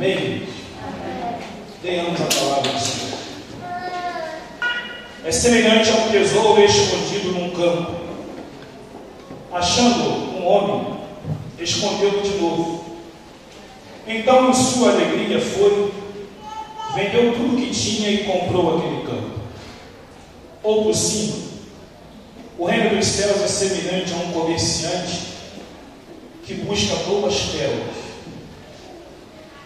Amém? Tenhamos a palavra do Senhor. É semelhante a um tesouro escondido num campo. Achando um homem, escondeu-o de novo. Então, em sua alegria, vendeu tudo que tinha e comprou aquele campo. Ou por cima, o reino dos céus é semelhante a um comerciante que busca boas pérolas.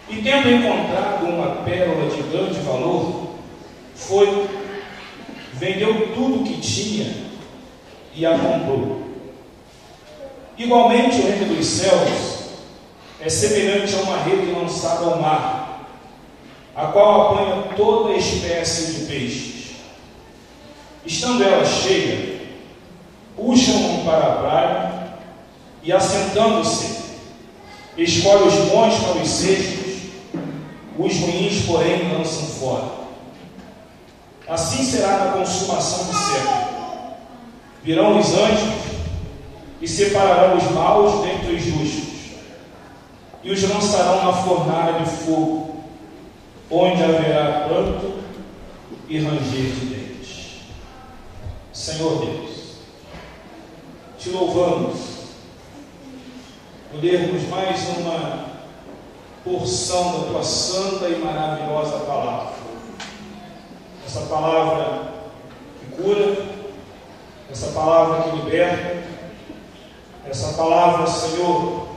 E tendo encontrado uma pérola de grande valor, vendeu tudo o que tinha e a comprou. Igualmente, o reino dos céus é semelhante a uma rede lançada ao mar, a qual apanha toda espécie de peixes. Estando ela cheia, puxam-no para a praia e, assentando-se, escolhe os bons para os cestos, os ruins, porém, lançam fora. Assim será na consumação do século. Virão os anjos e separarão os maus dentre os justos, e os lançarão na fornalha de fogo, onde haverá pranto e ranger de dentes. Senhor Deus, te louvamos por lermos mais uma porção da tua santa e maravilhosa palavra. Essa palavra que cura, essa palavra que liberta, essa palavra, Senhor,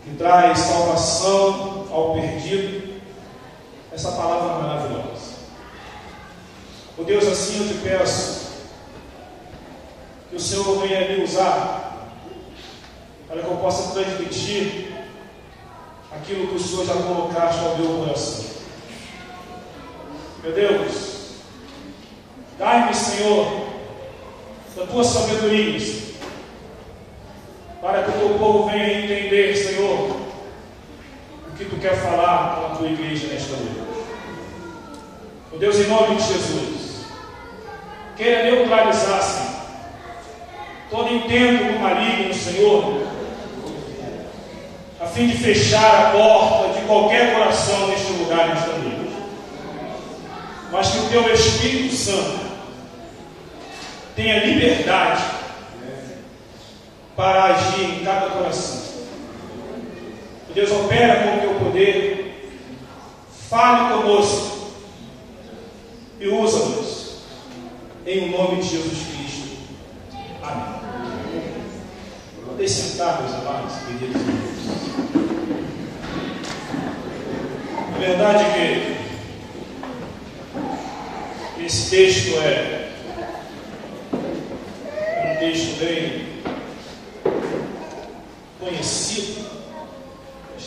que traz salvação ao perdido, essa palavra maravilhosa. Oh Deus, assim eu te peço que o Senhor venha me usar para que eu possa transmitir aquilo que o Senhor já colocaste ao meu coração. Meu Deus, dai-me, Senhor, da tua sabedoria, para que o teu povo venha entender, Senhor, o que tu quer falar com a tua igreja nesta noite. Meu Deus, em nome de Jesus, queira neutralizar, Senhor, todo intento do maligno, Senhor, a fim de fechar a porta de qualquer coração neste lugar, nesta noite. Mas que o teu Espírito Santo tenha liberdade para agir em cada coração. Deus, opera com o teu poder, fale conosco e usa-nos em nome de Jesus Cristo. Amém. Podem sentar, meus amados, queridos irmãos. A verdade é que esse texto é um texto bem conhecido.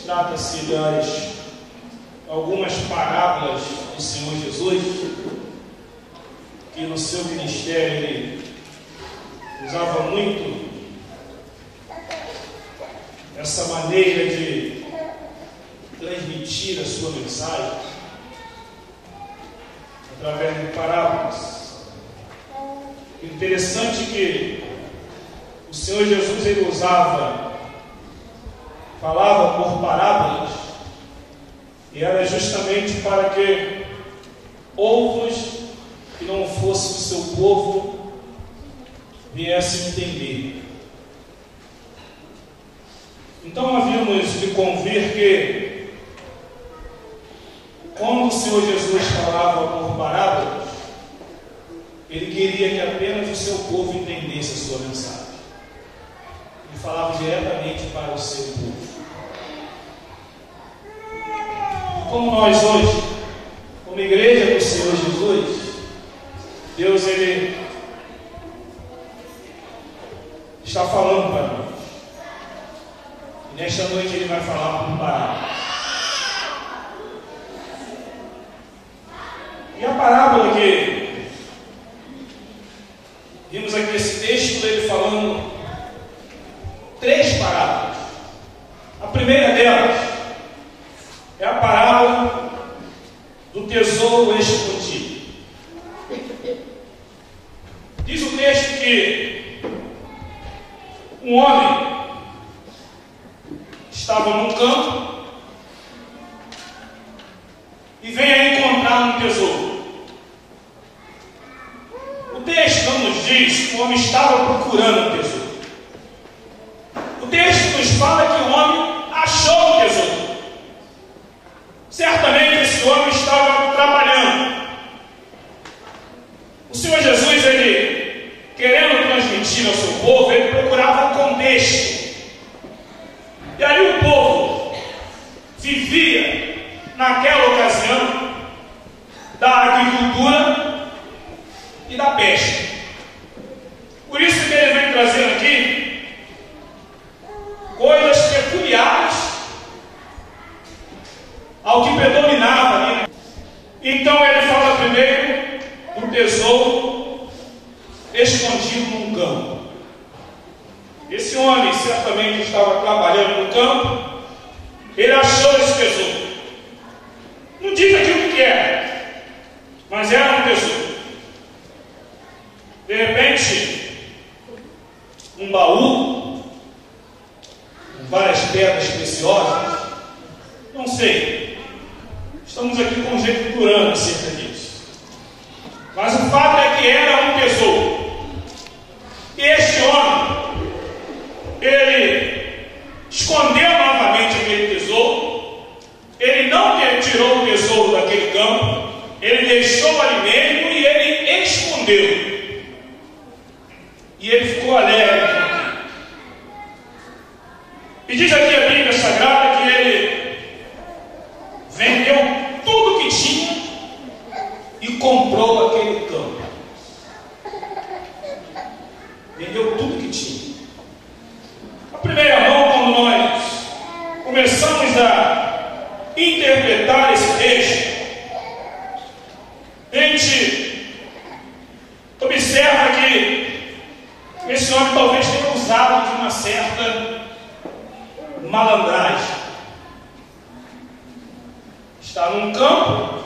Trata-se das algumas parábolas do Senhor Jesus, que no seu ministério ele usava muito essa maneira de transmitir a sua mensagem através de parábolas. Interessante que o Senhor Jesus ele falava por parábolas, e era justamente para que outros que não fossem do seu povo viessem entender. Então havíamos de convir que quando o Senhor Jesus falava por parábolas, ele queria que apenas o seu povo entendesse a sua mensagem. Ele falava diretamente para o seu povo. Como nós hoje, como igreja do Senhor Jesus, Deus ele está falando para nós. E nesta noite ele vai falar por parábola. E a parábola que vimos aqui nesse texto, ele falando 3 parábolas. A primeira delas é a parábola do tesouro escondido. Diz o texto que um homem estava num campo texto não nos diz que o homem estava procurando o tesouro. O texto nos fala que o homem achou o tesouro. Certamente esse homem estava trabalhando. O Senhor Jesus, ele, querendo transmitir ao seu povo, ele procurava um contexto. E aí o povo vivia, naquela ocasião, da agricultura e da pesca. Por isso que ele vem trazendo aqui coisas peculiares ao que predominava ali. Então ele fala primeiro do tesouro escondido num campo. Esse homem certamente estava trabalhando no campo, ele achou esse tesouro. Não diz aqui o que era, mas era um tesouro. De repente, um baú com várias pedras preciosas, não sei, estamos aqui conjecturando acerca disso, mas o fato é que era um tesouro. E este homem, ele escondeu novamente aquele tesouro, ele não tirou o tesouro daquele campo, ele deixou ali mesmo e ele escondeu. E ele ficou alegre. E diz aqui a Bíblia Sagrada que ele vendeu tudo que tinha e comprou aquele campo. Vendeu tudo que tinha. A primeira mão, quando nós começamos a interpretar esse texto, a gente observa que esse homem talvez tenha usado de uma certa malandragem. Está num campo,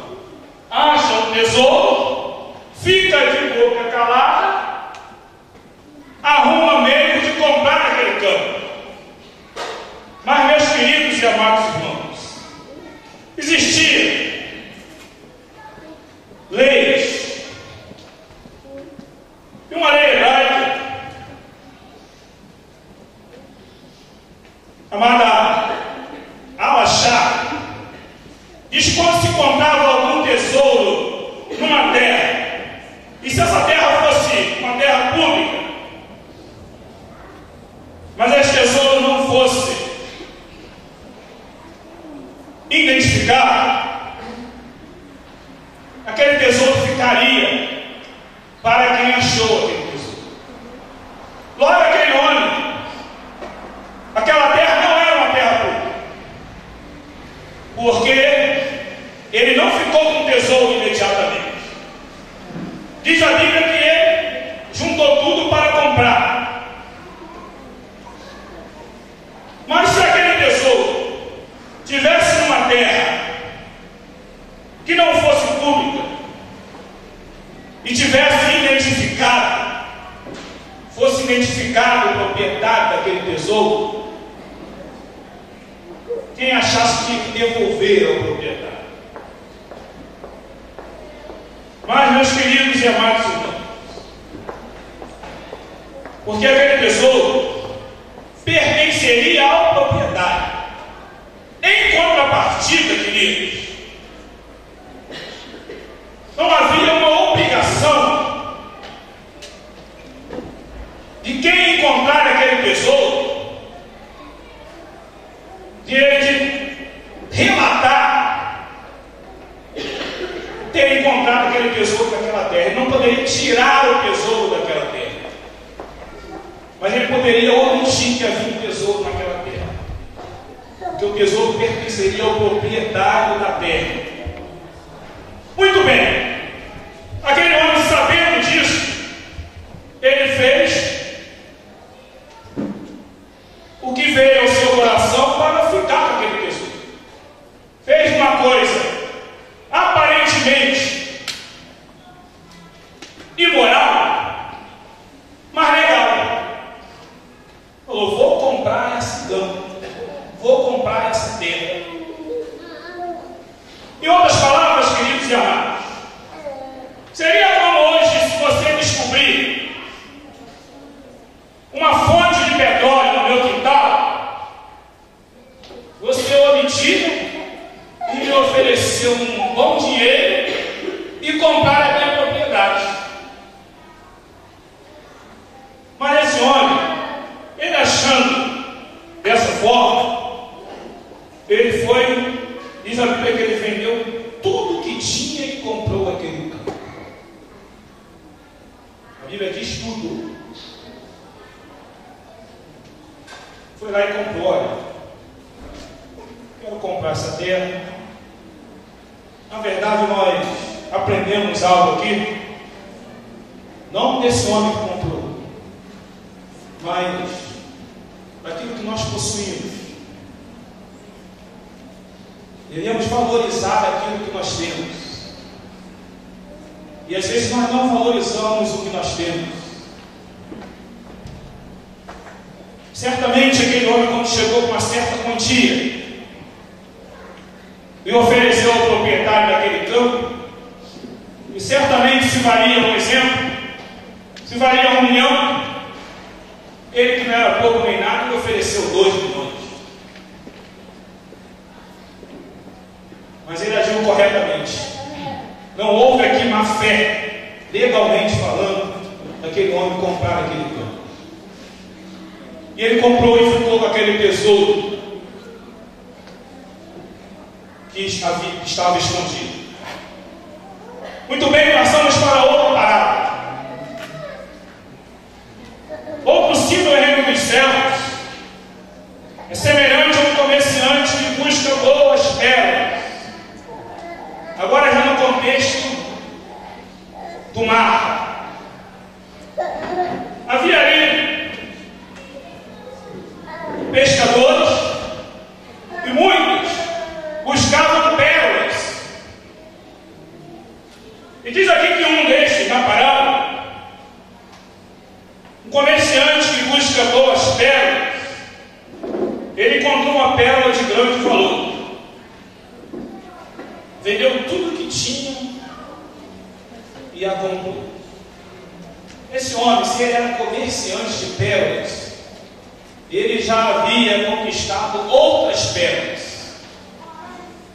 acha um tesouro, fica de boca calada, arruma meio de comprar aquele campo. Mas, meus queridos e amados irmãos, existiam leis, e uma lei hebraica chamada Alachá, diz que quando se comprava algum tesouro numa terra, e se essa terra fosse uma terra pública, mas esse tesouro não fosse identificado, aquele tesouro ficaria para quem achou aquele tesouro. Logo aquele homem, aquela terra não era uma terra pública, porque ele não ficou com o tesouro imediatamente. Diz a Bíblia que ele juntou tudo para comprar. Mas se aquele tesouro tivesse numa terra que não fosse pública e tivesse identificado, fosse identificado o proprietário daquele tesouro, quem achasse tinha que devolver ao proprietário. Mas, meus queridos e amados irmãos, porque aquele tesouro pertenceria ao proprietário. Em contrapartida, queridos, não havia uma obrigação de quem encontrar aquele tesouro, de ele relatar ter encontrado aquele tesouro daquela terra. Ele não poderia tirar o tesouro daquela terra, mas ele poderia omitir que havia um tesouro naquela terra, porque o tesouro pertenceria ao proprietário da terra. Muito bem, aquele homem, sabendo disso, ele fez o que veio ao seu coração para ficar com aquele tesouro. Fez uma coisa aparentemente imoral, mas legal. Falou: vou comprar esse campo, vou comprar essa terra. Em outras palavras, queridos e amados, construir uma fonte de petróleo no meu quintal, você omitiu e me ofereceu um bom dinheiro e comprar a minha propriedade. Mas esse homem, ele achando dessa forma, ele foi, diz a Bíblia que ele vendeu tudo que tinha e comprou aquele campo. A Bíblia diz tudo. Foi lá e comprou, olha, quero comprar essa terra. Na verdade, nós aprendemos algo aqui, não desse homem que comprou, mas daquilo que nós possuímos. Devemos valorizar aquilo que nós temos. E às vezes nós não valorizamos o que nós temos. Certamente aquele homem, quando chegou com uma certa quantia e ofereceu ao proprietário daquele campo, e certamente se valia, por exemplo, se valia 1 milhão, ele que não era pouco nem nada, ele ofereceu 2 milhões. Mas ele agiu corretamente. Não houve aqui má fé, legalmente falando, daquele homem comprar aquele campo. E ele comprou e ficou com aquele tesouro que estava escondido. Muito bem, passamos para outra parada. O possível reino dos céus é semelhante a um comerciante que busca boas pérolas. Agora já no contexto do mar. Havia ali pescadores e muitos buscavam pérolas. E diz aqui que um desses, na parada, um comerciante que busca boas pérolas, ele encontrou uma pérola de grande valor. Vendeu tudo que tinha e a comprou. Esse homem, se ele era comerciante de pérolas, ele já havia conquistado outras pérolas.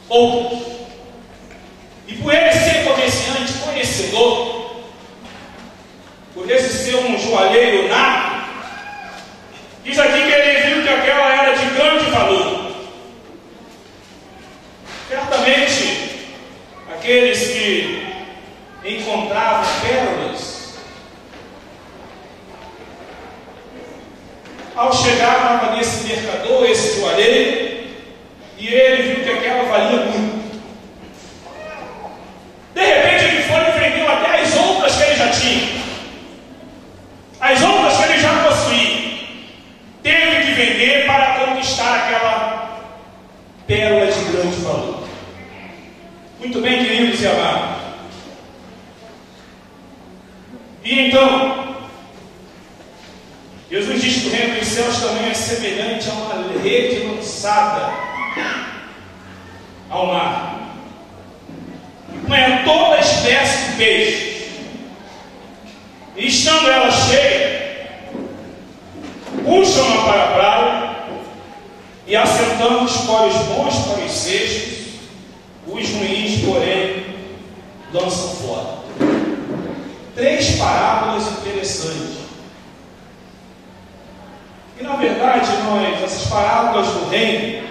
Outras. E por ele ser comerciante, conhecedor, por esse ser um joalheiro nato, diz aqui que ele viu que aquela era de grande valor. Certamente, aqueles que encontravam pérolas, ao chegar estava nesse mercador, esse joalheiro, e ele viu que aquela valia muito. De repente ele foi e vendeu até as outras que ele já tinha, as outras que ele já possuía. Teve que vender para conquistar aquela pérola de grande valor. Muito bem, queridos e amados. E então, Jesus diz que o reino dos céus também é semelhante a uma rede lançada ao mar. Não é toda espécie de peixes. E estando ela cheia, puxam-na para a praia e assentando escolhe os bons para os cestos, os ruins, porém, lançam fora. 3 parábolas interessantes. E na verdade, essas parábolas do reino,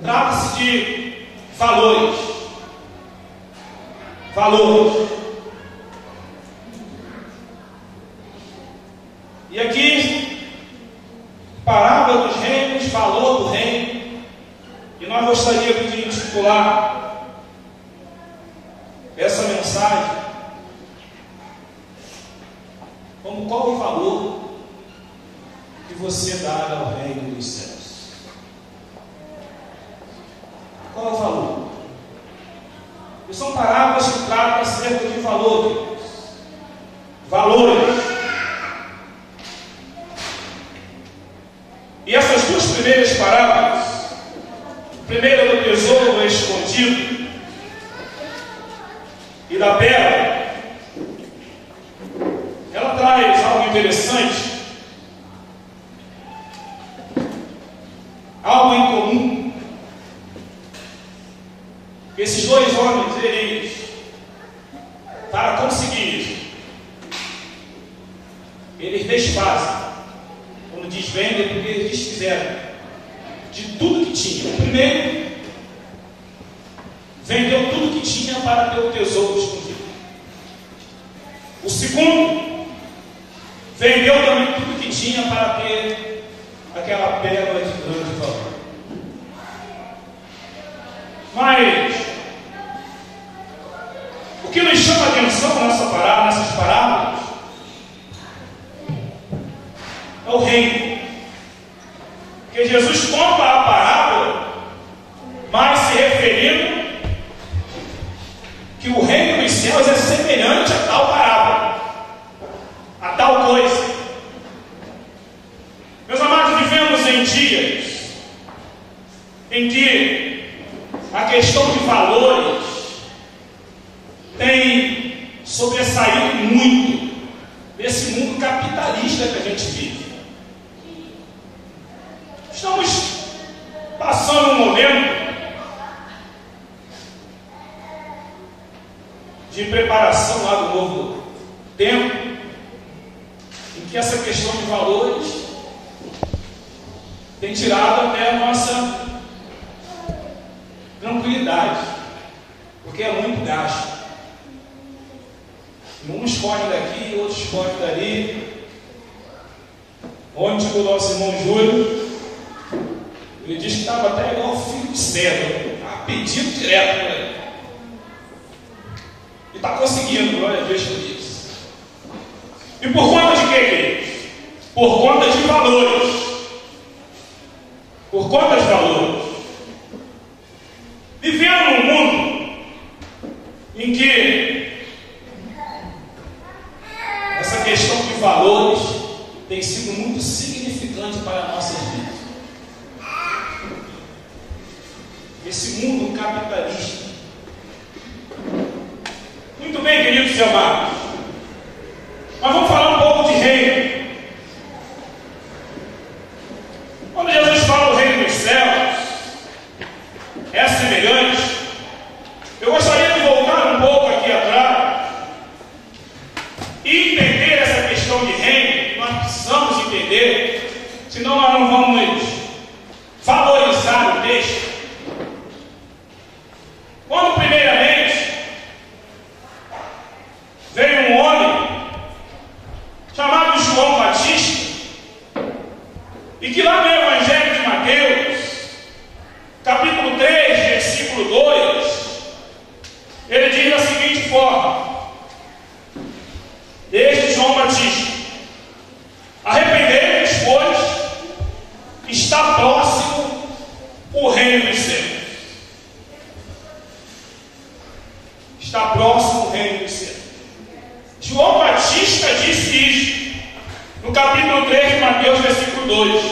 trata-se de valores. Valores. E aqui, parábola dos reinos, valor do reino. E nós gostaríamos de intitular essa mensagem como: qual o valor que você dá ao reino dos céus? Qual é o valor? E são parábolas que tratam acerca de valores. Valores. E essas 2 primeiras parábolas, primeira do tesouro escondido e da pérola, interessante, algo em comum. Esses dois homens, eles, para conseguir isso, eles desfazem. Quando diz vendem, porque eles desfizeram de tudo que tinha. O primeiro vendeu tudo que tinha para ter o tesouro escondido. O segundo vendeu também tudo que tinha para ter aquela pérola de grande valor. Mas o que nos chama a atenção nessas parábolas é o reino. Porque Jesus conta a parábola, mas se referindo que o reino dos céus é semelhante a tal parábola, a tal coisa. Meus amados, vivemos em dias em que a questão de valores tem sobressaído muito nesse mundo capitalista que a gente vive. Estamos passando um momento de preparação lá do novo tempo, em que essa questão de valores tem tirado até a nossa tranquilidade, porque é muito gasto. Uns correm daqui, outros correm dali. Ontem o nosso irmão Júlio, ele disse que estava até igual o filho de cedro, estava pedindo direto para ele. E está conseguindo, glória a Deus por isso. E por conta de quê, queridos? Por conta de valores. Por conta de valores. Vivendo num mundo em que essa questão de valores tem sido muito significante para nossas vidas. Esse mundo capitalista. Muito bem, queridos e amados. Mas vamos falar um pouco de reino. Quando Jesus fala o reino dos céus é semelhante, eu gostaria de voltar um pouco aqui atrás e entender essa questão de reino. Nós precisamos entender, senão nós não vamos valorizar o texto. Quando primeiramente veio um homem chamado João Batista, e que lá no Evangelho de Mateus, capítulo 3, versículo 2, ele diz da seguinte forma: este João Batista, arrependei-vos, pois está próximo o reino dos céus. Está próximo o reino dos céus. João Batista disse isso no capítulo 3 de Mateus, versículo 2.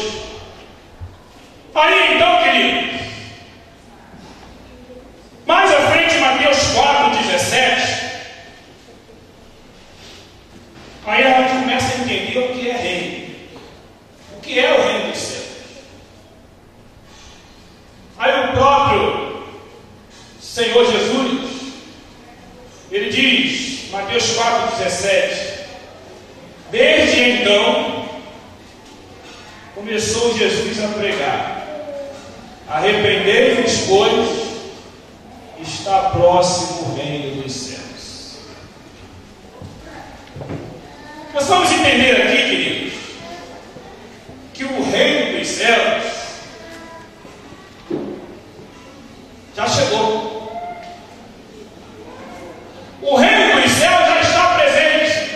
Aí então, queridos, mais à frente, Mateus 4:17, aí a gente começa a entender o que é reino. O que é o reino dos céus? Aí o próprio Senhor Jesus, ele diz, Mateus 4:17, desde então começou Jesus a pregar: arrependei-vos, pois está próximo o reino dos céus. Nós vamos entender aqui, queridos, que o reino dos céus já chegou. O reino dos céus já está presente.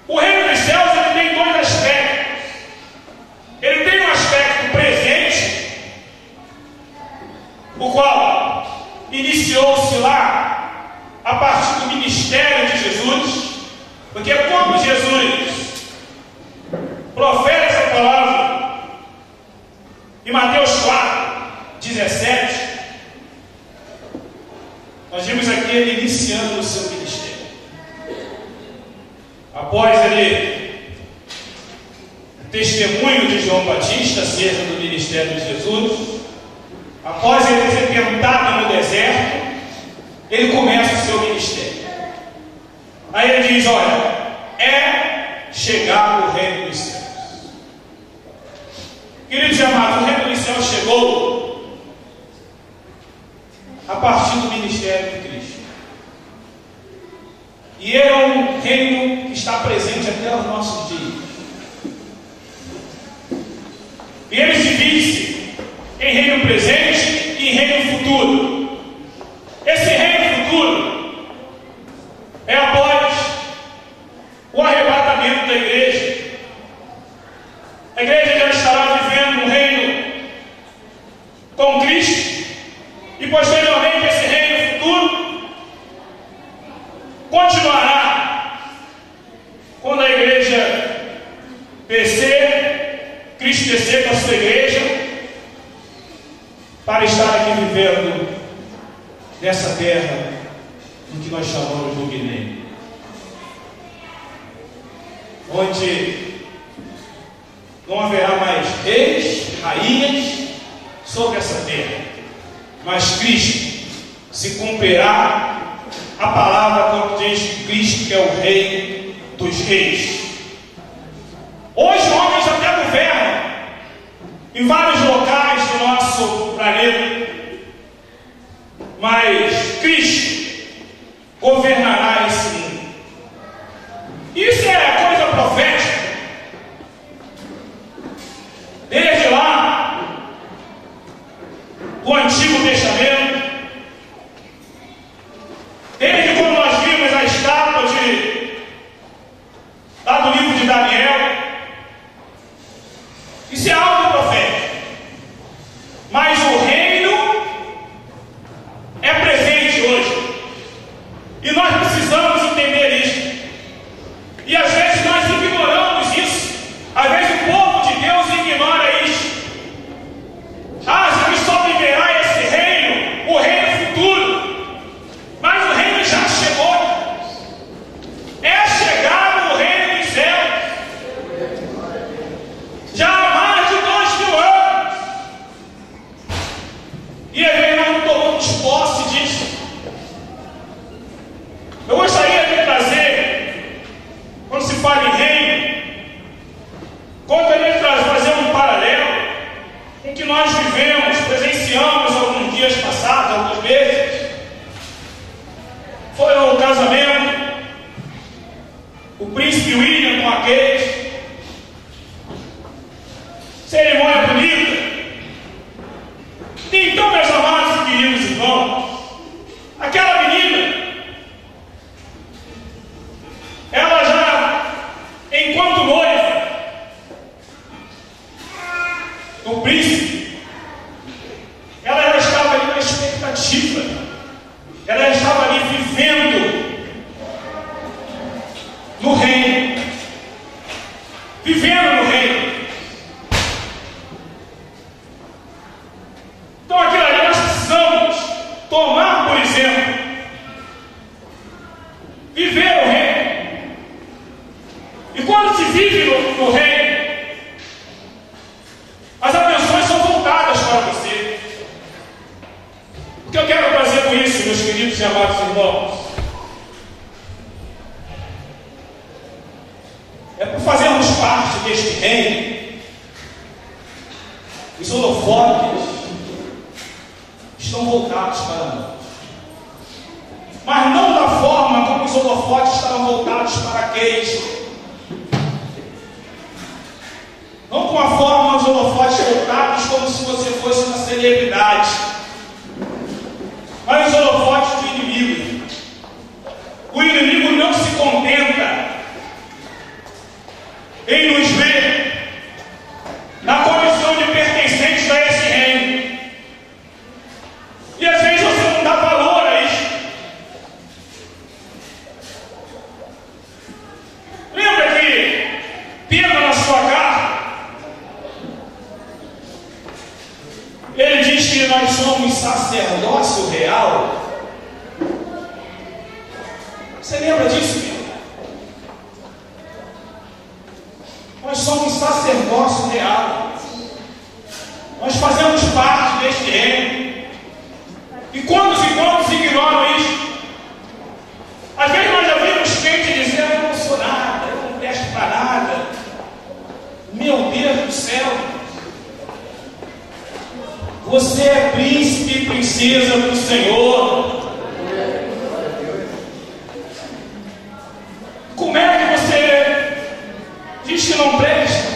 O reino dos céus, ele tem dois aspectos. Ele tem um aspecto presente, o qual iniciou-se lá a partir do ministério de Jesus, porque quando Jesus profere essa palavra em Mateus 4:17, nós vimos aqui ele iniciando o seu ministério. após ele testemunho de João Batista acerca do ministério de Jesus, após ele ser tentado no deserto, ele começa o seu ministério. Aí ele diz: olha, é chegado o reino dos céus. Queridos amados, o reino dos céus chegou a partir do ministério de Cristo. E é um reino que está presente até os nossos dias. E ele se divide em reino presente e em reino futuro. Esse reino futuro é após o arrebatamento da igreja. A igreja já estará vivendo um reino com Cristo, e posteriormente esse reino futuro continuará quando a igreja descer, Cristo descer com a sua igreja, para estar aqui vivendo nessa terra em que nós chamamos do Guiné, onde não haverá mais reis, rainhas sobre essa terra, mas Cristo se cumprirá a palavra quando diz que Cristo que é o rei dos reis. Hoje homens até governam em vários locais do nosso planeta, mas Cristo governará esse mundo. Isso é coisa profética. Desde lá do Antigo Testamento, desde quando nós vimos a estátua lá do livro de Daniel, isso é algo profético. Mas o reino é presente hoje, e nós precisamos entender isso. E às vezes nós ignoramos isso. Às vezes o povo de Deus ignora isso. Acha que só viverá esse reino, o reino futuro. Mas o reino já chegou. É chegado o reino dos céus. Já há mais de 2000 anos. E a gente não tomamos posse disso. Eu gostaria de trazer, quando se fala em reino, gostaria de fazer um paralelo com o que nós vivemos, presenciamos alguns dias passados, alguns meses. Foi o casamento, o príncipe William com a Kate, cerimônia bonita. Então, meus amados e queridos irmãos, aquela menina, ela já, enquanto noiva do príncipe, ela já estava ali na expectativa, ela já estava ali vivendo no reino, vivendo no reino. Então aquilo ali nós precisamos tomar, por exemplo, viver o reino. E quando se vive no reino, as atenções são voltadas para você. O que eu quero trazer com isso, meus queridos e amados irmãos, é por fazermos parte deste reino. Os holofotes estão voltados para nós, mas não da forma como os holofotes estavam voltados para aqueles. Não com a forma dos holofotes voltados como se você fosse uma celebridade, mas os holofotes do inimigo. O inimigo não se contenta em nos ver na condição de pertencentes a esse reino. E às vezes você não dá valor a isso. Lembra que Pedro, na sua carta, ele diz que nós somos sacerdócio real. Você lembra disso, Pedro? somos sacerdócio real. Nós fazemos parte deste reino. E quantos ignoram isso? Às vezes nós já vimos gente dizer: eu não sou nada, eu não presto para nada. Meu Deus do céu! Você é príncipe e princesa do Senhor. Como é que você diz que não presta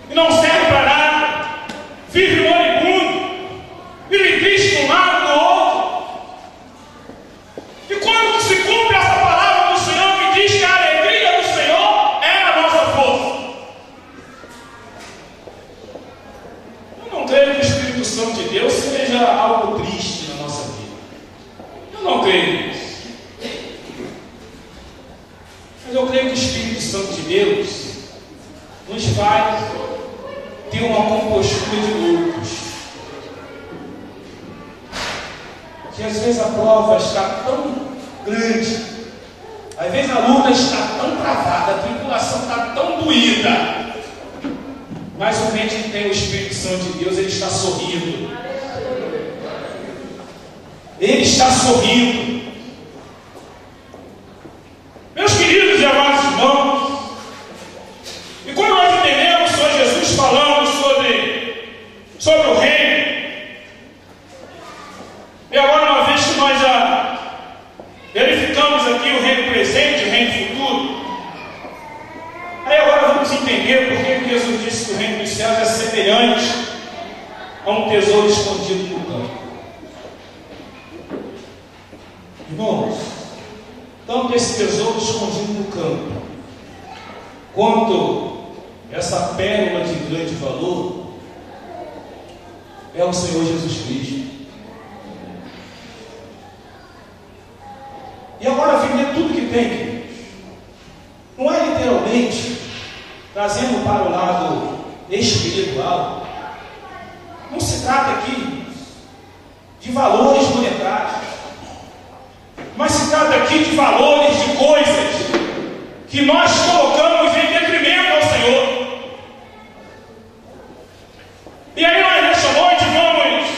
e não serve para nada, vive moribundo, vive triste de um lado do outro? E quando se cumpre essa palavra do Senhor que diz que a alegria do Senhor é a nossa força? Eu não creio que o Espírito Santo de Deus seja algo triste na nossa vida. Eu não creio nisso. Mas eu creio que o Espírito Santo de Deus nos faz ter uma compostura de loucos. Que às vezes a prova está tão grande, às vezes a luta está tão travada, a tribulação está tão doída, mas o crente que tem o Espírito Santo de Deus, ele está sorrindo. Ele está sorrindo. Meus queridos e amados irmãos, e quando nós entendemos o Senhor Jesus falando sobre o reino, e agora uma vez que nós já verificamos aqui o reino presente, o reino futuro, aí agora vamos entender por que Jesus disse que o reino dos céus é semelhante a um tesouro escondido no campo. Irmãos, tanto esse tesouro escondido no campo, quanto essa pérola de grande valor, é o Senhor Jesus Cristo. E agora vender tudo que tem, queridos, não é literalmente trazendo para o lado espiritual. Não se trata aqui de valores monetários, mas se trata aqui de valores, de coisas que nós colocamos em detrimento ao Senhor. E aí nós nesta noite vamos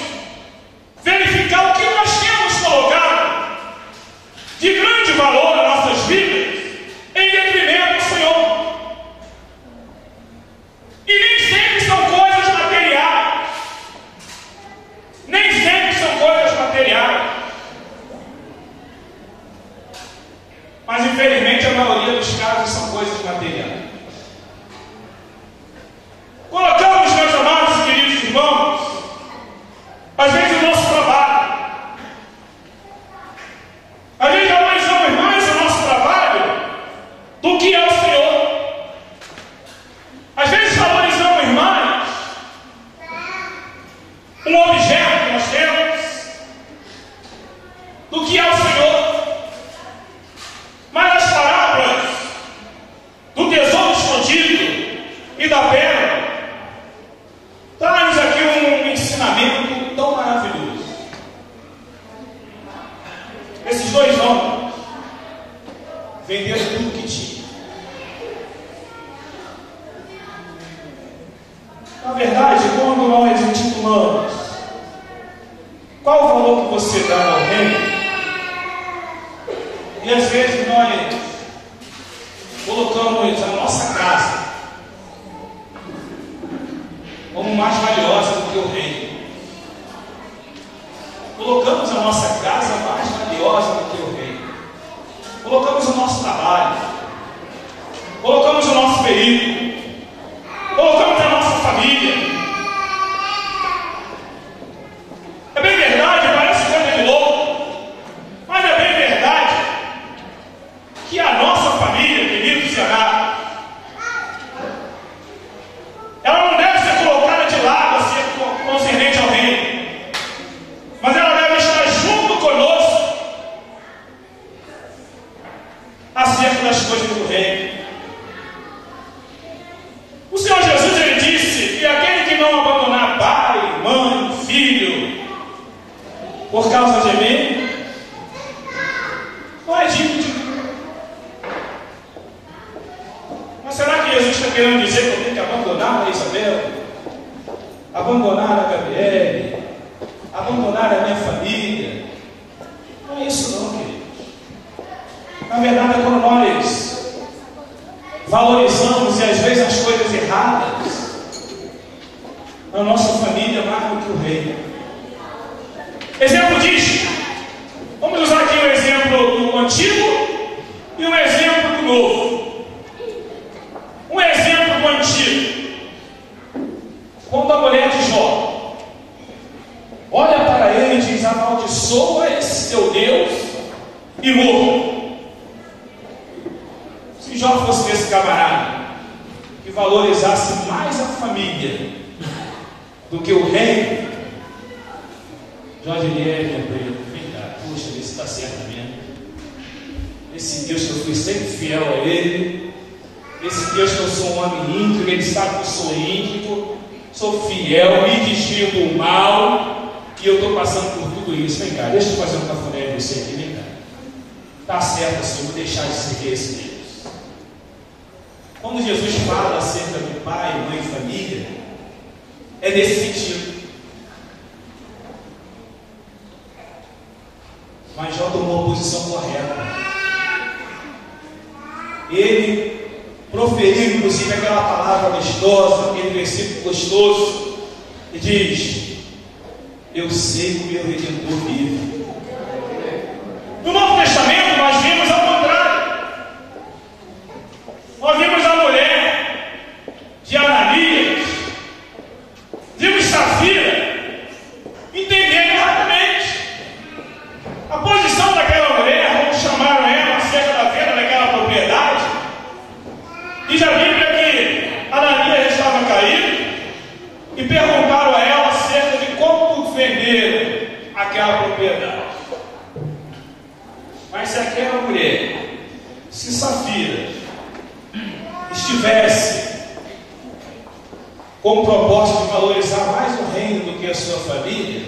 verificar o que nós temos colocado de grande valor nas nossas vidas em detrimento ao Senhor. E nem sempre são coisas materiais. Nem sempre são coisas materiais. Mas infelizmente a maioria dos casos são coisas materiais. Colocamos, meus amados e queridos irmãos, às vezes o nosso trabalho. Às vezes valorizamos mais o nosso trabalho do que é o Senhor. Às vezes valorizamos mais um objeto que nós temos do que é o Senhor. Mas as parábolas do tesouro escondido e da pérola traz aqui um ensinamento tão maravilhoso. Esses dois homens venderam tudo que tinham. Na verdade, quando nós intitulamos qual o valor que você dá ao reino, e às vezes nós colocamos a nossa casa como mais valiosa do que o reino. Colocamos a nossa casa mais valiosa do que o reino. Colocamos o nosso trabalho. Colocamos o nosso período. Colocamos a nossa família. É bem verdade, parece coisa de louco, mas é bem verdade que a nossa família, queridos e amados, ela não deve ser colocada de lado assim, concernente ao reino, mas ela deve estar junto conosco acerca das coisas do reino. O Senhor Jesus, ele disse que aquele que não abandonar pai, mãe, filho por causa de mim, não é digno de mim. Mas será que Jesus está querendo querendo dizer que eu tenho que abandonar a Isabel, abandonar a Gabriele, abandonar a minha família. Não é isso não, queridos. Na verdade é quando nós valorizamos e às vezes as coisas erradas na nossa família mais do que o reino. Exemplo disso, vamos usar aqui um exemplo do antigo e um exemplo do novo. Um exemplo do antigo, quando a mulher de Jó olha para ele e diz: amaldiçoa esse teu Deus e morra. Se Jó fosse esse camarada que valorizasse mais a família do que o reino, Jó diria: vem cá, puxa, isso está certo mesmo. Esse Deus que eu fui sempre fiel a Ele, esse Deus que eu sou um homem íntegro, Ele sabe que eu sou íntegro, sou fiel, me desvio do mal, e eu estou passando por tudo isso. Vem cá, deixa eu fazer um cafuné em você aqui, vem cá. Está certo assim, vou deixar de seguir esse Deus. Quando Jesus fala acerca de pai, mãe e família, é nesse sentido. Mas Jó tomou a posição correta. Ele proferiu inclusive aquela palavra gostosa, aquele versículo gostoso, e diz: eu sei que o meu Redentor vive. No Novo Testamento nós vimos ao contrário. Nós vimos a mulher de Ananias, vimos Safira entendendo erradamente a posição daquela mulher, como chamaram ela acerca da venda daquela propriedade. Diz a Bíblia que Ananias estava caído e perguntaram a ela acerca de como vender aquela propriedade. Mas se aquela mulher, se Safira estivesse com o propósito de valorizar mais o reino do que a sua família,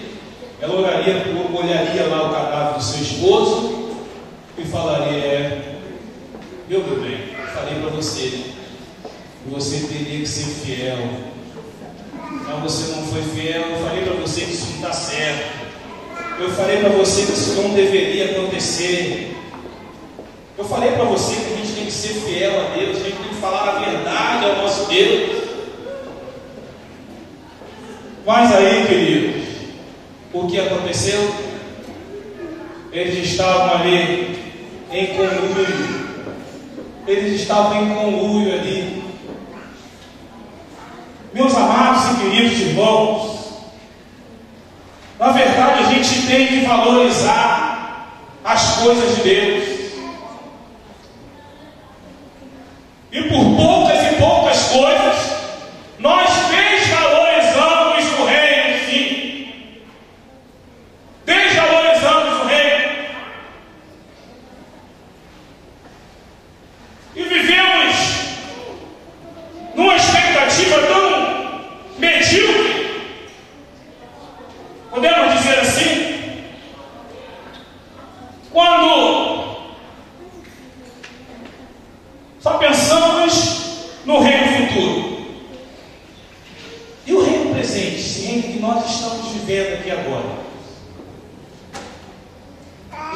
ela olharia lá o cadáver do seu esposo e falaria: meu bem, falei para você, você teria que ser fiel. Mas você não foi fiel. Eu falei para você que isso não está certo. Eu falei para você que isso não deveria acontecer. Eu falei para você que a gente tem que ser fiel a Deus, a gente tem que falar a verdade ao nosso Deus. Mas aí, queridos, o que aconteceu? Eles estavam ali em conluio. Eles estavam em conluio ali. Meus amados e queridos irmãos, na verdade a gente tem que valorizar as coisas de Deus. E por poucas e poucas coisas, nós desvalorizamos o reino, sim. Desvalorizamos o reino. E vivemos numa expectativa tão medíocre, podemos dizer assim, quando só pensamos no reino futuro. E o reino presente, esse reino que nós estamos vivendo aqui agora.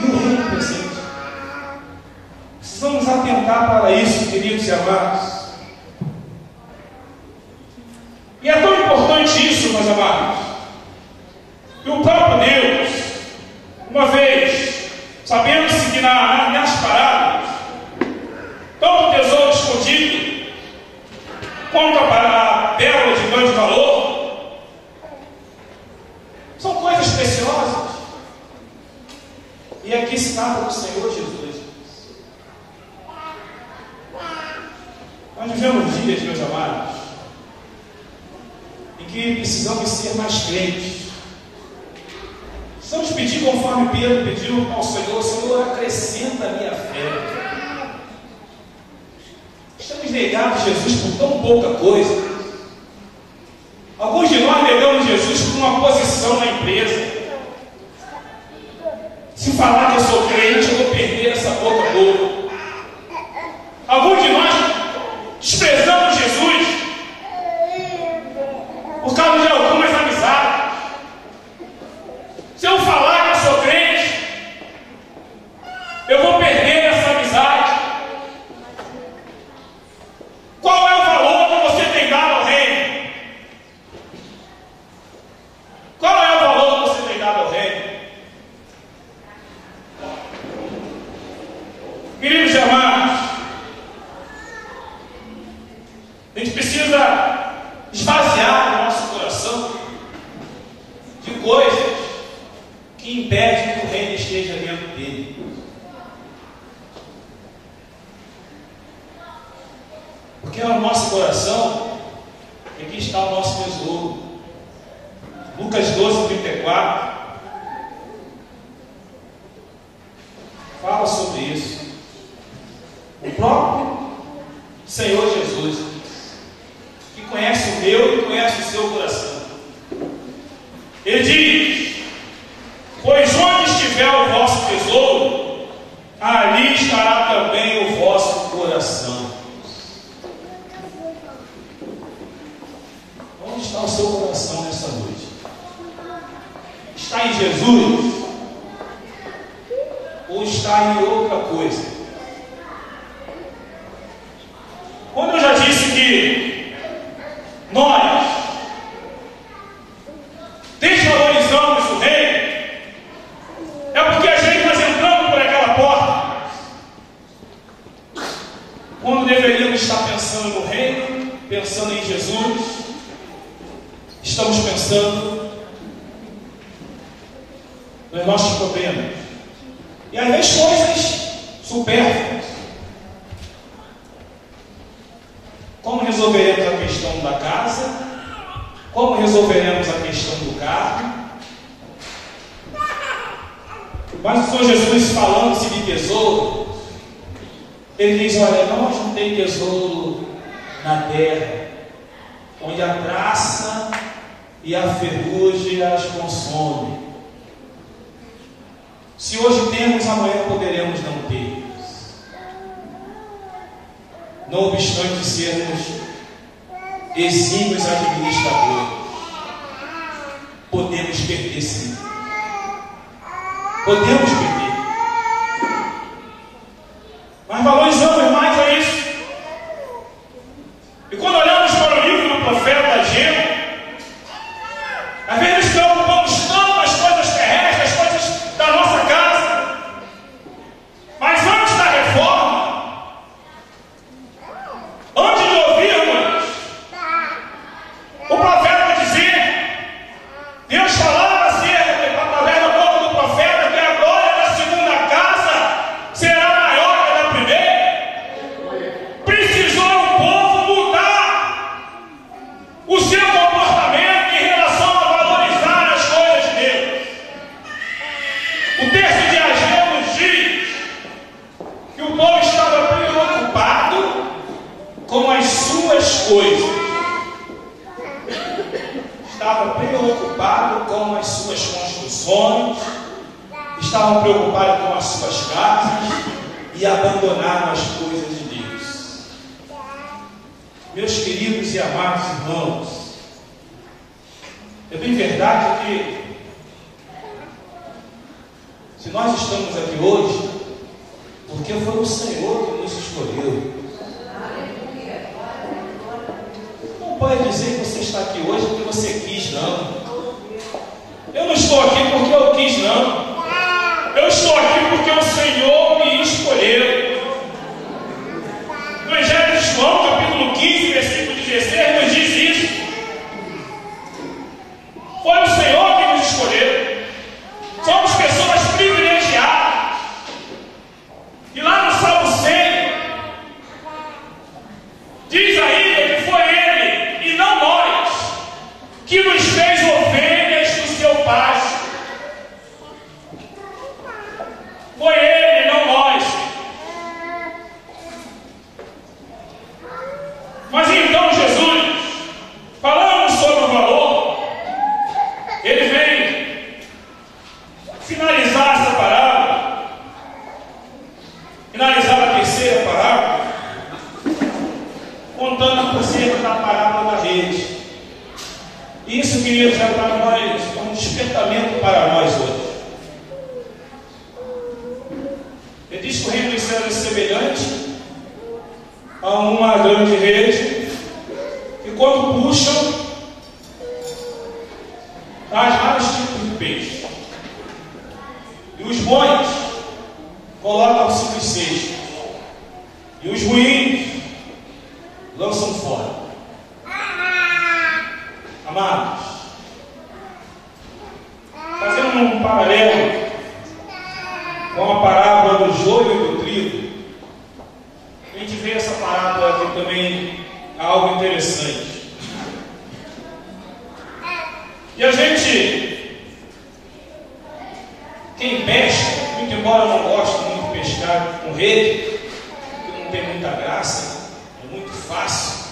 E o reino presente. Precisamos atentar para isso, queridos e amados. E é tão importante isso, meus amados, que o próprio Deus, uma vez, sabendo-se que nas parábolas, tanto o tesouro escondido, quanto a pérola de grande valor, são coisas preciosas. E aqui se trata do Senhor Jesus. Nós vivemos dias, meus amados, em que precisamos ser mais crentes. Precisamos pedir, conforme Pedro pediu ao Senhor: Senhor, acrescenta a minha fé. Estamos negados a Jesus por tão pouca coisa. Alguns de nós negamos Jesus por uma posição na empresa. Se falar que eu sou crente, eu vou perder essa boca boa. Alguns de nós desprezamos Jesus Porque no nosso coração é que está o nosso tesouro. Lucas 12:34 fala sobre isso. O próprio Senhor Jesus, que conhece o meu e conhece o seu coração, ele diz: pois onde estiver o vosso tesouro, ali estará também o vosso coração. Onde está o seu coração nessa noite? Está em Jesus? Ou está em outra coisa? Quando eu já disse que nós desvalorizamos o reino, é porque a gente nós entramos por aquela porta, quando deveríamos estar pensando no reino, pensando em Jesus, estamos pensando nos nossos problemas, e às vezes coisas supérfluas. Como resolveremos a questão da casa? Como resolveremos a questão do carro? Mas o Senhor Jesus, falando-se de tesouro, ele diz: olha, não juntei tesouro na terra, onde a traça e a ferrugem as consome. Se hoje temos, amanhã poderemos não ter. Não obstante sermos exímios administradores, podemos perder sim. Podemos perder. Mas valorizamos mais a isso. E quando olhamos para o livro do profeta Ageu, às vezes nos preocupamos tanto com as coisas terrestres, as coisas da nossa casa. Mas antes da reforma, antes de ouvirmos o profeta dizer, Deus falava através da boca do profeta, que a glória da segunda casa será maior que a da primeira. Precisou o povo mudar o seu comportamento em relação a valorizar as coisas de Deus. O texto de Ageu nos diz que o povo estava preocupado com as suas coisas. Estava preocupado com as suas construções, estavam preocupados com as suas casas e abandonaram as coisas de Deus. Meus queridos e amados irmãos, é bem verdade que se nós estamos aqui hoje, porque foi o Senhor que nos escolheu. Não pode dizer que você está aqui hoje porque você quis, não. Eu não estou aqui porque eu quis, não. Eu estou aqui porque o Senhor me escolheu. No Evangelho de João, capítulo 15, versículo 16, nos diz isso. Foi o Senhor que nos escolheu. Somos pessoas privilegiadas. E lá no Salmo 100, diz ainda que foi Ele, e não nós, que nos fez ovelhas do seu pasto. Foi Ele, não nós. Mas então Jesus, falando sobre o valor, Ele vem finalizar essa parábola, finalizar a terceira parábola, contando acerca da parábola da rede. Isso, queridos, é para nós um despertamento para nós hoje. Ele diz que o reino dos céus é semelhante a uma grande rede, que quando puxam, traz vários tipos de peixe. E os bons colocam-se nos cestos, e os ruins lançam fora. Amados, fazendo um paralelo com a parábola do joio e do trigo, a gente vê essa parábola aqui também pescar com rede, que não tem muita graça, é muito fácil.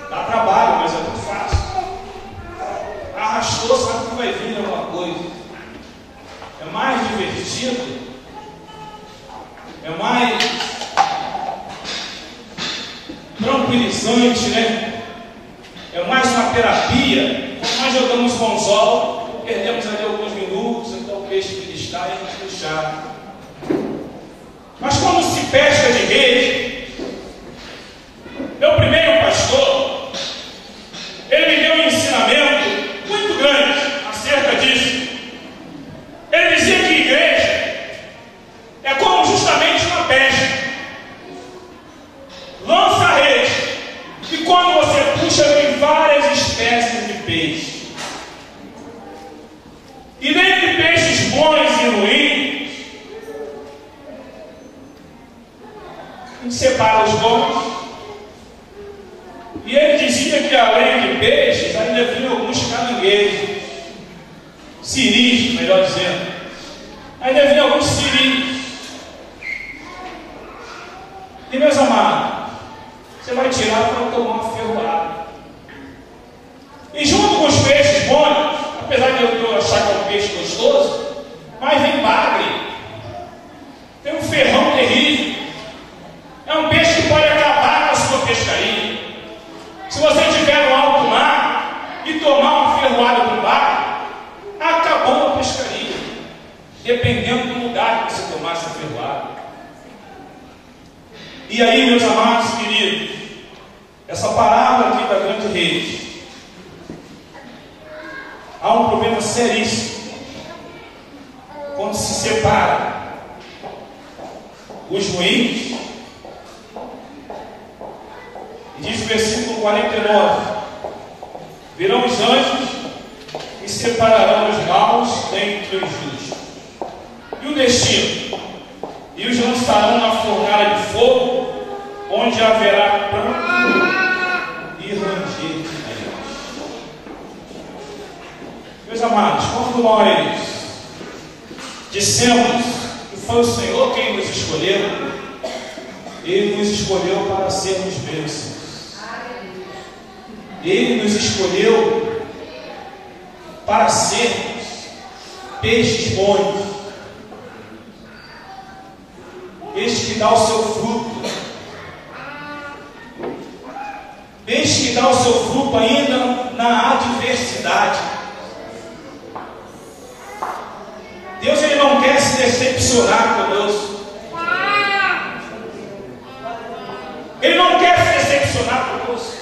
Dá trabalho, mas é muito fácil. Arrastou, sabe que vai vir alguma coisa. É mais divertido, é mais tranquilizante, né? É mais uma terapia. Quando nós jogamos com anzol, perdemos ali alguns minutos, então o peixe beliscar e a gente puxar. Mas quando se pesca de rede, meu primeiro pastor, ele me deu um ensinamento muito grande acerca disso. Ele dizia que igreja é como justamente uma pesca. Lança a rede e quando você puxa, vem várias espécies de peixe. E dentre peixes bons e ruins, a gente separa os bons. E ele dizia que além de peixes, ainda vinham alguns caranguejos, siris, melhor dizendo. Ainda vinham alguns siris. E meus amados, você vai tirar para tomar uma ferroada. E junto com os peixes bons, apesar de eu achar que é um peixe gostoso, mas vem bagre, tem um ferrão terrível. É um peixe que pode acabar com a sua pescaria. Se você estiver no alto mar e tomar uma ferroada com bagre, acabou a pescaria, dependendo do lugar que você tomar essa ferroada. E aí, meus amados queridos, essa parábola aqui da grande rede, há um problema seríssimo quando se separa os ruins. E diz o versículo 49: virão os anjos e separarão os maus dentre os justos. E o destino? E os lançarão na fornalha de fogo, onde haverá pranto e ranger de dentes. Meus amados, quando nós dissemos que foi o Senhor quem nos escolheu, Ele nos escolheu para sermos bênçãos. Ele nos escolheu para sermos peixes bons, peixe que dá o seu fruto, peixe que dá o seu fruto ainda na adversidade. Deus, Ele não quer se decepcionar conosco. Ele não quer se decepcionar conosco.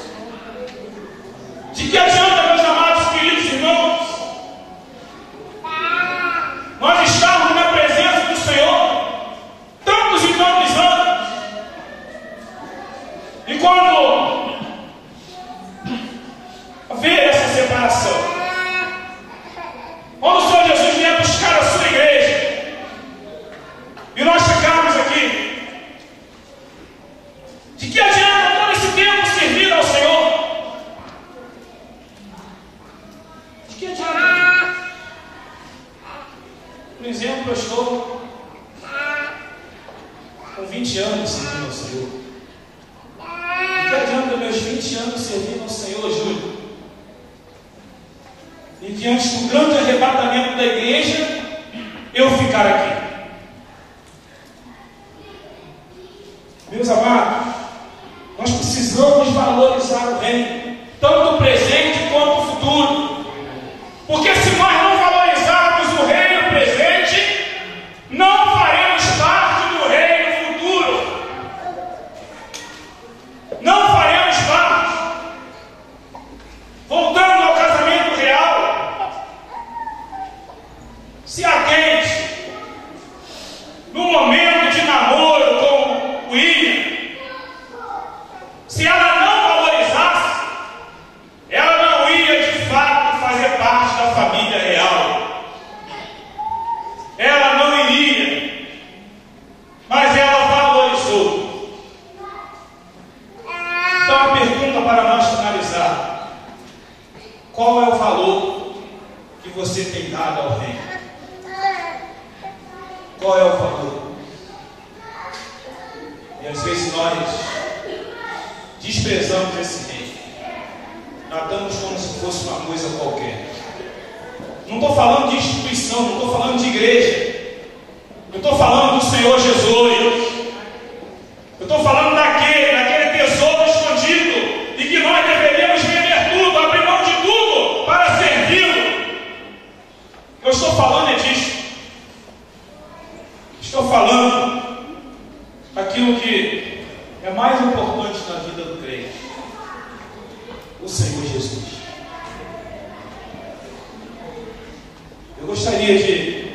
De que adianta, meus amados queridos irmãos, nós estarmos na presença do Senhor tantos e tantos anos, e quando ver essa separação, quando o Senhor Jesus vier buscar a sua igreja e nós ficarmos aqui, de que adianta todo esse tempo servir ao Senhor? De que adianta? Por exemplo, eu estou com 20 anos servindo ao Senhor. De que adianta meus 20 anos servindo ao Senhor, Júlio? E diante do grande arrebatamento da igreja, eu ficar aqui. Meus amados, nós precisamos valorizar o reino, tanto o presente quanto o futuro. Porque se nós não valorizarmos o reino presente, não faremos parte do reino futuro. Não faremos parte. Voltando ao casamento real, se a Kate, no momento de namoro com o William, se ela não valorizasse nós desprezamos esse reino, tratamos como se fosse uma coisa qualquer. Não estou falando de instituição, não estou falando de igreja, eu estou falando do Senhor Jesus. Eu estou falando daquele tesouro escondido, e que nós deveríamos vender tudo, abrir mão de tudo para servi-lo. Eu estou falando é disso. Estou falando daquilo que é mais importante na vida do crente: o Senhor Jesus. Eu gostaria de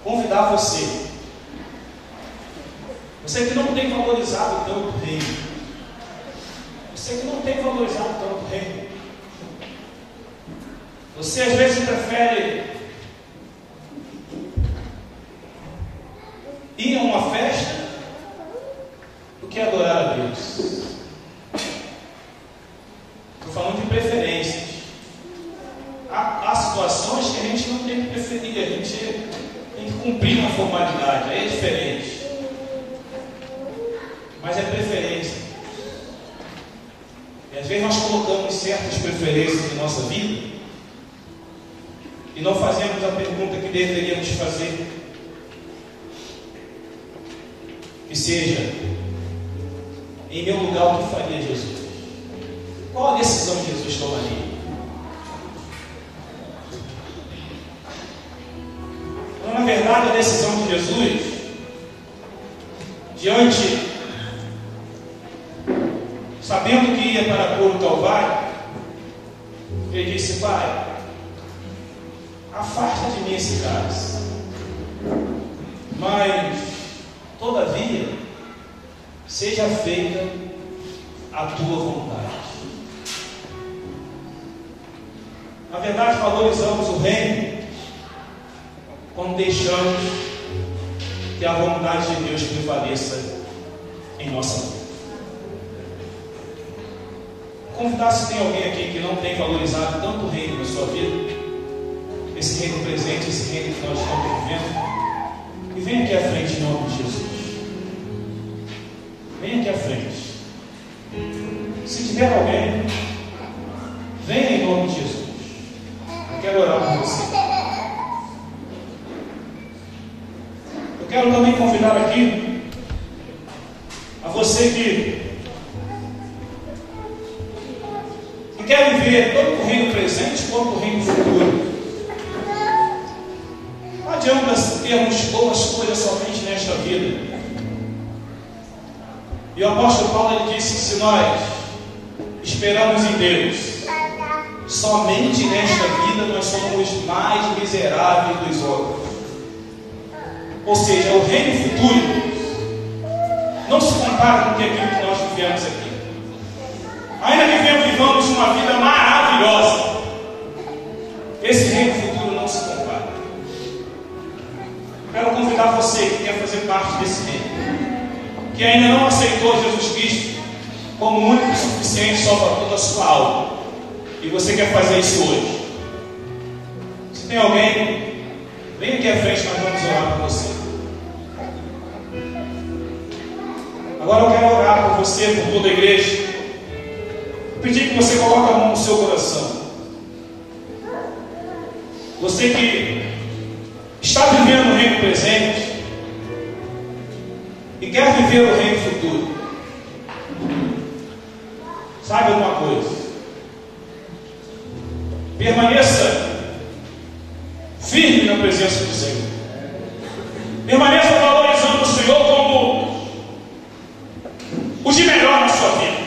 convidar você que não tem valorizado tanto o reino, você que não tem valorizado tanto o reino, você às vezes prefere ir a uma festa do que adorar a Deus. Estou falando de preferências. Há situações que a gente não tem que preferir, a gente tem que cumprir uma formalidade, aí é diferente. Mas é preferência. E às vezes nós colocamos certas preferências em nossa vida e não fazemos a pergunta que deveríamos fazer, que seja: em meu lugar, o que faria Jesus? Qual a decisão que Jesus tomaria? Então, na verdade, a decisão de Jesus, sabendo que ia para a cruz do Calvário, ele disse: Pai, afasta de mim esse cálice, mas todavia seja feita a tua vontade. Na verdade, valorizamos o reino quando deixamos que a vontade de Deus prevaleça em nossa vida. Convidar se tem alguém aqui que não tem valorizado tanto o reino na sua vida, esse reino presente, esse reino que nós estamos vivendo, e vem aqui à frente em nome de Jesus. Vem aqui à frente. Se tiver alguém, venha em nome de Jesus. Eu quero orar por você. Eu quero também convidar aqui a você que quer viver tanto o reino presente quanto o reino futuro. Não adianta termos boas coisas somente nesta vida. E o apóstolo Paulo ele disse que se nós esperamos em Deus, somente nesta vida nós somos mais miseráveis dos outros. Ou seja, o reino futuro não se compara com aquilo que nós vivemos aqui. Ainda que vivamos uma vida maravilhosa, esse reino futuro não se compara. Quero convidar você que quer fazer parte desse reino, que ainda não aceitou Jesus Cristo como único e suficiente salvador da sua alma, e você quer fazer isso hoje. Se tem alguém, vem aqui à frente, nós vamos orar por você. Agora eu quero orar por você, por toda a igreja. Pedir que você coloque a mão no seu coração. Você que está vivendo o reino presente e quer viver o reino futuro, saiba uma coisa: permaneça firme na presença do Senhor. Permaneça valorizando o Senhor como o de melhor na sua vida,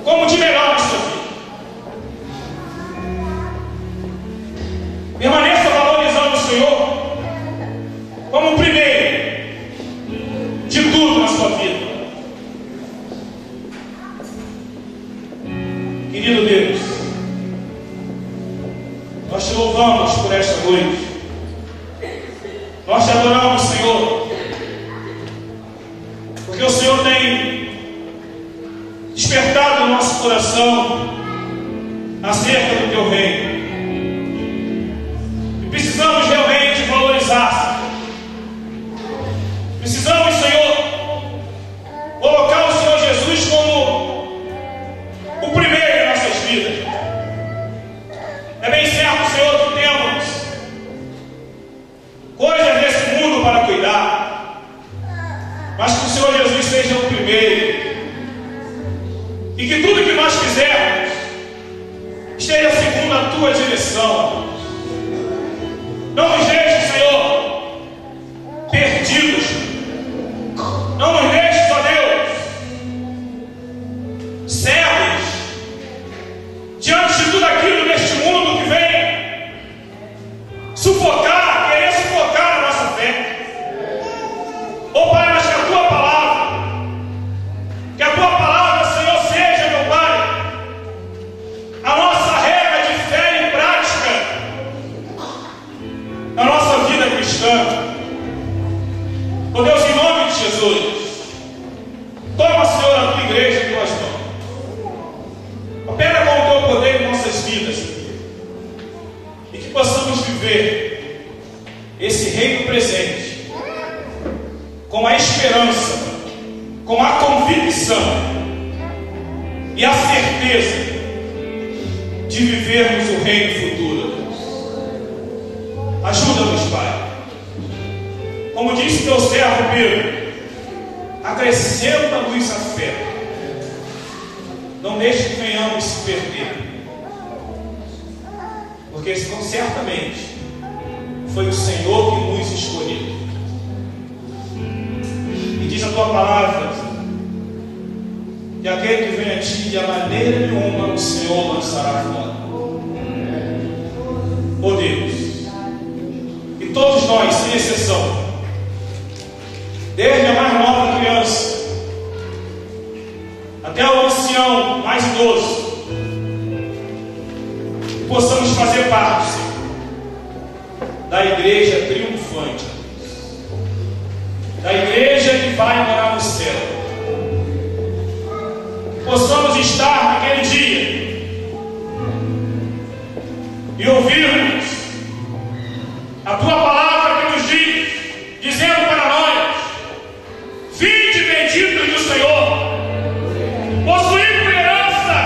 como de melhor na sua vida. Permaneça valorizando o Senhor como o primeiro de tudo na sua vida. Querido Deus, nós te louvamos por esta noite. Nós te adoramos, Senhor, porque o Senhor tem despertado o nosso coração acerca do teu reino. E precisamos realmente valorizar, cuidar, mas que o Senhor Jesus seja o primeiro, e que tudo que nós fizermos esteja segundo a tua direção. Não nos deixe, Senhor, perdidos. Não nos deixe, ó Deus, cegos diante de tudo aquilo neste mundo que vem sufocar, querer sufocar a nossa fé. Ó Pai, mas que a tua palavra, Senhor, seja, meu Pai, a nossa regra de fé e prática na nossa vida cristã. Ó Deus, em nome de Jesus, toma, Senhor, a tua igreja em tuas mãos. Opera com o teu poder em nossas vidas, e que possamos viver esse reino presente com a esperança, com a convicção e a certeza de vivermos o reino futuro. Ajuda-nos, Pai. Como disse teu servo Pedro, acrescenta-nos a fé. Não deixe que venhamos se perder, porque certamente foi o Senhor que nos escolheu. E diz a tua palavra que aquele que vem a ti, de maneira nenhuma o Senhor lançará fora. Ó Deus, e todos nós, sem exceção, desde a mais nova criança até o ancião mais idoso, possamos fazer parte, Senhor, da igreja triunfante, da igreja que vai morar no céu. Possamos estar naquele dia e ouvirmos a tua palavra que nos diz, dizendo para nós: vinde benditos do Senhor, possuí por herança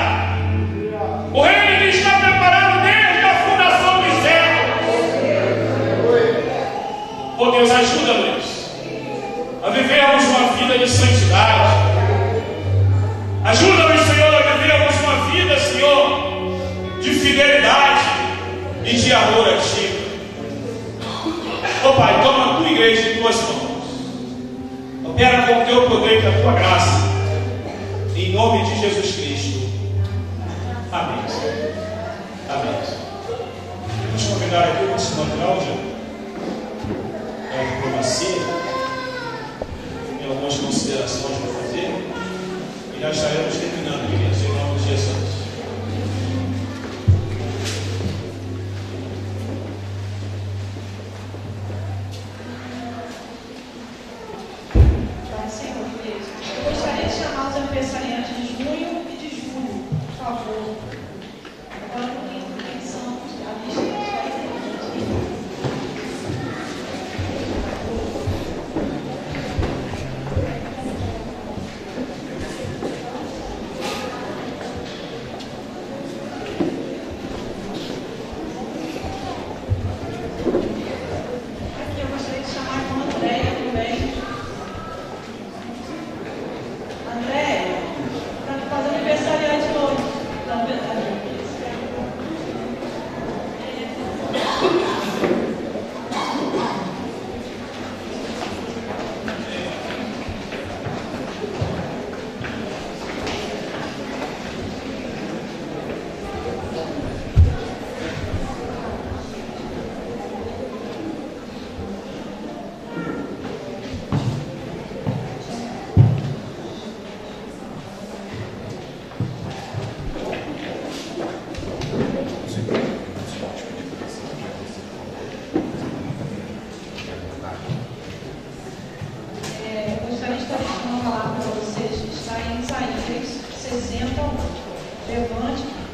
o reino que está preparado desde a fundação dos séculos. Oh Deus, ajuda-nos a vivermos uma vida de santidade. Ajuda-nos, Senhor, a vivermos uma vida, Senhor, de fidelidade e de amor a ti. Oh Pai, toma a tua igreja em tuas mãos. Opera com o teu poder e com a tua graça, em nome de Jesus Cristo. Amém. Amém. Vamos convidar aqui o nosso irmão Cláudia, a diplomacia, tem algumas considerações para fazer, e já estaremos terminando, queridos, em nome de Jesus. Aniversariantes de junho e de julho, por favor. Agora não tem atenção, a lista está aqui. Eu gostaria de chamar a irmã Andréia também. Andréia, para fazer aniversariante hoje.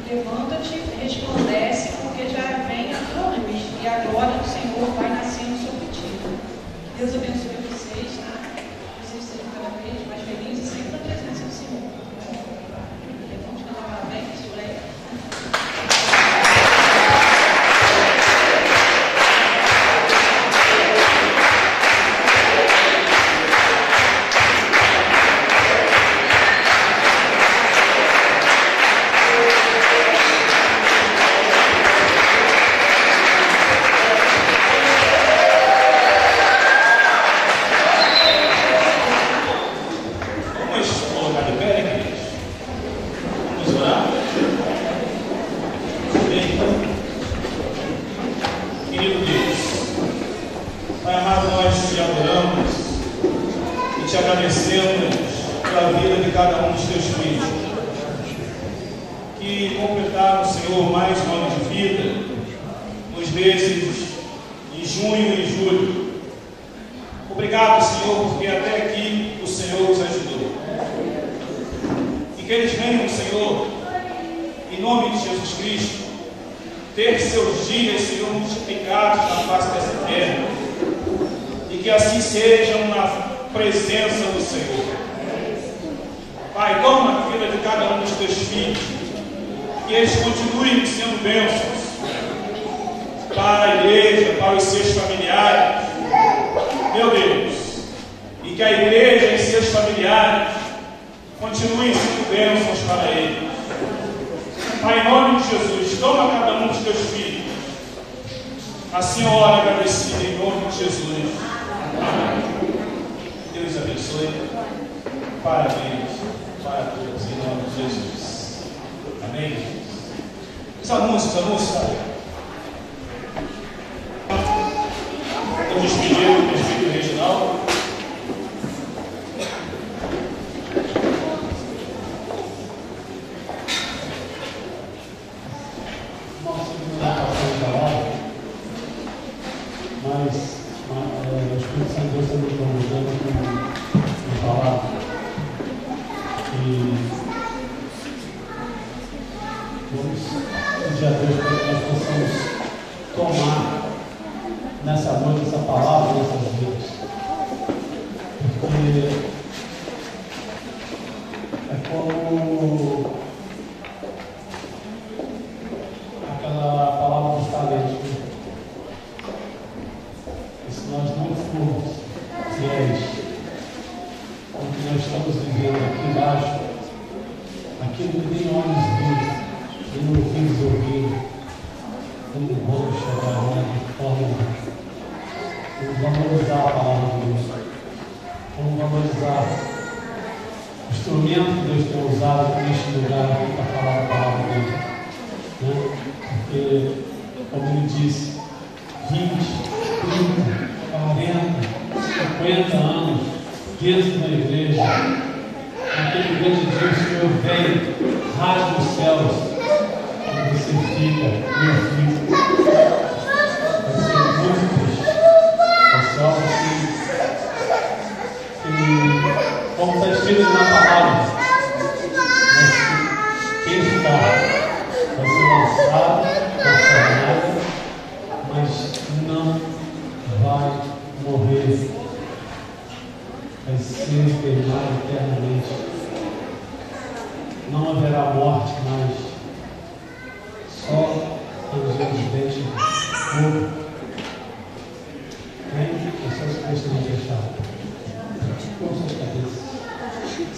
Levanta-te, resplandece, porque já vem a tua luz, e a glória do Senhor vai nascendo sobre ti. Deus abençoe vocês, tá? Vocês sejam cada vez mais felizes, sempre na presença do Senhor. Vamos cantar parabéns, Juleia. Pai amado, nós te adoramos e te agradecemos pela vida de cada um dos teus filhos que completaram, Senhor, mais um ano de vida nos meses de junho e julho. Obrigado, Senhor, porque até aqui o Senhor os ajudou. E que eles venham, Senhor, em nome de Jesus Cristo, ter seus dias, Senhor, multiplicados na face dessa terra, e que assim sejam na presença do Senhor. Pai, toma a vida de cada um dos teus filhos, que eles continuem sendo bênçãos para a igreja, para os seus familiares, meu Deus, e que a igreja e seus familiares continuem sendo bênçãos para eles. Pai, em nome de Jesus, toma cada um dos teus filhos. Assim eu oro agradecido em nome de Jesus. Amém. Deus abençoe. Parabéns para todos em nome de Jesus. Amém. Os anúncios. Estou despedindo do presbítero Reginaldo.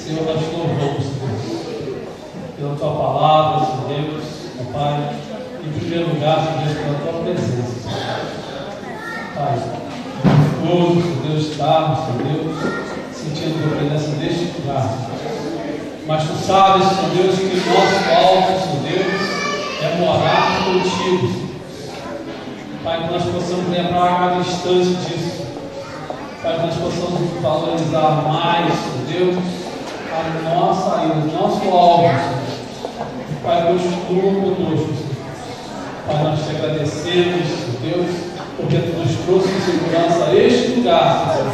Senhor, nós te louvamos, Deus, pela tua palavra, Senhor Deus, ó Pai, em primeiro lugar, Senhor Deus, pela tua presença, Senhor. Pai, todos, Senhor Deus, estamos, Senhor Deus, sentindo a tua presença neste lugar, Senhor. Mas tu sabes, Senhor Deus, que o nosso alvo, Senhor Deus, é morar contigo, Senhor. Pai, que nós possamos lembrar a distância disso. Pai, que nós possamos valorizar mais, Senhor Deus, a nossa ida, o nosso alvo, Senhor. Pai, Deus, continua conosco, Senhor. Pai, nós te agradecemos, Senhor Deus, porque tu nos trouxe em segurança a este lugar, Senhor.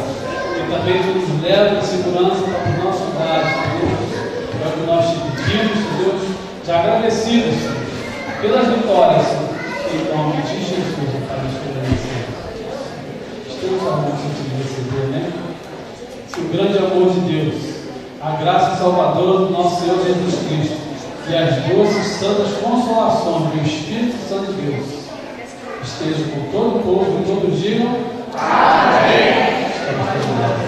E também tu nos leva em segurança para o nosso lugar, Senhor Deus. É o que nós te pedimos, Senhor Deus, te agradecidos, Senhor, pelas vitórias, Senhor. Em nome de Jesus, Pai, nós te agradecemos. Estamos falando de receber, né? Que o grande amor de Deus, a graça salvadora do nosso Senhor Jesus Cristo e as doces santas consolações do Espírito Santo de Deus estejam com todo o povo e todos digam amém. Estamos terminados.